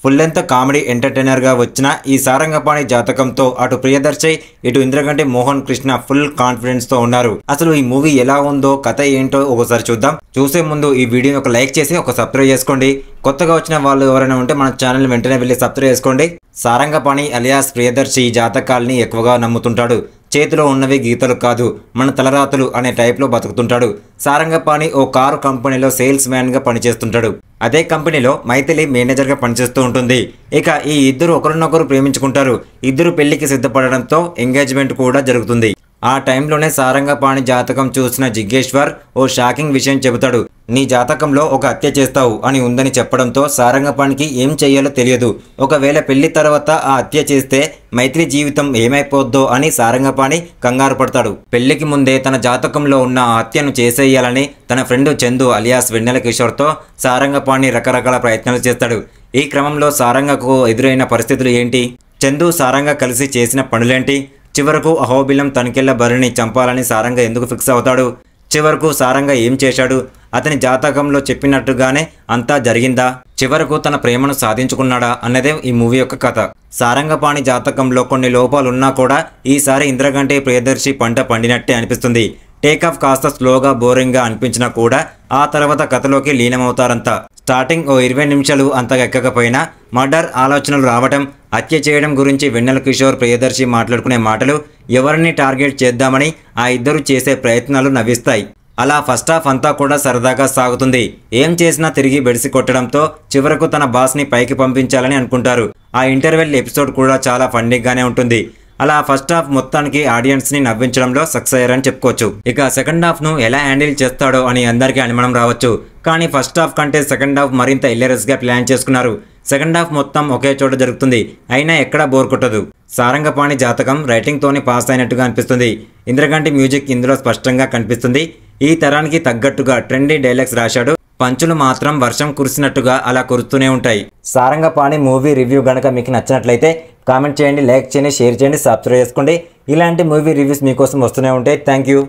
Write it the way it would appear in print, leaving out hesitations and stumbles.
Full length comedy entertainer గా వచ్చిన ఈ సారంగపాణి జాతకంతో అటు ప్రియదర్శి ఇటు ఇంద్రగంటి మోహన్ కృష్ణ ఫుల్ కాన్ఫిడెన్స్ తో ఉన్నారు. అసలు ఈ మూవీ ఎలా ఉందో కథ ఏంటో ఒకసారి చూద్దాం. చూసే ముందు ఈ వీడియోని ఒక లైక్ చేసి ఒక సబ్స్క్రైబ్ చేసుకోండి. కొత్తగా వచ్చిన వాళ్ళు ఎవరైనా ఉంటే మన ఛానల్ వెంటనే వెళ్ళి సబ్స్క్రైబ్ చేసుకోండి. సారంగపాణి అలియాస్ ప్రియదర్శి జాతకాల్ని ఎక్కువగా నమ్ముతుంటాడు. చేతిలో ఉన్నవి గీతలు కాదు మన తలరాతలు అనే టైప్లో బతుకుతుంటాడు. సారంగపాణి ఓ కారు కంపెనీలో సేల్స్ మ్యాన్ గా పనిచేస్తుంటాడు. అదే కంపెనీలో మైథిలి మేనేజర్ గా పనిచేస్తూ ఉంటుంది. ఇక ఈ ఇద్దరు ఒకరినొకరు ప్రేమించుకుంటారు. ఇద్దరు పెళ్లికి సిద్ధపడడంతో ఎంగేజ్మెంట్ కూడా జరుగుతుంది. ఆ టైంలోనే సారంగపాణి జాతకం చూసిన జిగ్గేశ్వర్ ఓ షాకింగ్ విషయం చెబుతాడు. నీ జాతకంలో ఒక హత్య చేస్తావు అని ఉందని చెప్పడంతో సారంగపాణికి ఏం చెయ్యాలో తెలియదు. ఒకవేళ పెళ్లి తర్వాత ఆ హత్య చేస్తే మైత్రి జీవితం ఏమైపోద్దో అని సారంగపాణి కంగారు పడతాడు. పెళ్లికి ముందే తన జాతకంలో ఉన్న ఆ హత్యను చేసేయాలని తన ఫ్రెండ్ చందు అలియాస్ వెన్నెల కిషోర్తో సారంగపాణి రకరకాల ప్రయత్నాలు చేస్తాడు. ఈ క్రమంలో సారంగకు ఎదురైన పరిస్థితులు ఏంటి, చందు సారంగ కలిసి చేసిన పనులేంటి, చివరకు అహోబిలం తనికెళ్ల బరిని చంపాలని సారంగ ఎందుకు ఫిక్స్ అవుతాడు, చివరకు సారంగ ఏం చేశాడు, అతని జాతకంలో చెప్పినట్టుగానే అంతా జరిగిందా, చివరకు తన ప్రేమను సాధించుకున్నాడా అన్నదే ఈ మూవీ యొక్క కథ. సారంగపాణి జాతకంలో కొన్ని లోపాలున్నా కూడా ఈసారి ఇంద్రగంటి ప్రియదర్శి పంట పండినట్టే అనిపిస్తుంది. టేకాఫ్ కాస్త స్లోగా బోరింగ్గా అనిపించినా కూడా ఆ తర్వాత కథలోకి లీనమవుతారంతా. స్టార్టింగ్ ఓ 20 నిమిషాలు అంతగా ఎక్కకపోయినా మర్డర్ ఆలోచనలు రావటం, హత్య చేయడం గురించి వెన్నెల కిషోర్ ప్రియదర్శి మాట్లాడుకునే మాటలు ఎవరిని టార్గెట్ చేద్దామని ఆ ఇద్దరు చేసే ప్రయత్నాలు నవ్విస్తాయి. అలా ఫస్ట్ హాఫ్ అంతా కూడా సరదాగా సాగుతుంది. ఏం చేసినా తిరిగి బెడిసి కొట్టడంతో చివరకు తన బాస్ని పైకి పంపించాలని అనుకుంటారు. ఆ ఇంటర్వెల్ ఎపిసోడ్ కూడా చాలా ఫన్నీగానే ఉంటుంది. అలా ఫస్ట్ హాఫ్ మొత్తానికి ఆడియన్స్ ని నవ్వించడంలో సక్సెస్ అయ్యారని చెప్పుకోవచ్చు. ఇక సెకండ్ హాఫ్ ను ఎలా హ్యాండిల్ చేస్తాడో అని అందరికీ అనుమానం రావచ్చు. కానీ ఫస్ట్ హాఫ్ కంటే సెకండ్ హాఫ్ మరింత హిలేరియస్ గా ప్లాన్ చేసుకున్నారు. సెకండ్ హాఫ్ మొత్తం ఒకే చోట జరుగుతుంది, అయినా ఎక్కడా బోర్ కొట్టదు. సారంగపాణి జాతకం రైటింగ్ తోని పాస్ అయినట్టుగా అనిపిస్తుంది. ఇంద్రగంటి మ్యూజిక్ ఇందులో స్పష్టంగా కనిపిస్తుంది. ఈ తరానికి తగ్గట్టుగా ట్రెండీ డైలాగ్స్ రాశాడు. పంచులు మాత్రం వర్షం కురిసినట్టుగా అలా కురుస్తూనే ఉంటాయి. సారంగపాణి మూవీ రివ్యూ గనక మీకు నచ్చినట్లయితే కామెంట్ చేయండి, లైక్ చేయండి, షేర్ చేయండి, సబ్స్క్రైబ్ చేసుకోండి. ఇలాంటి మూవీ రివ్యూస్ మీకోసం వస్తూనే ఉంటాయి. Thank you.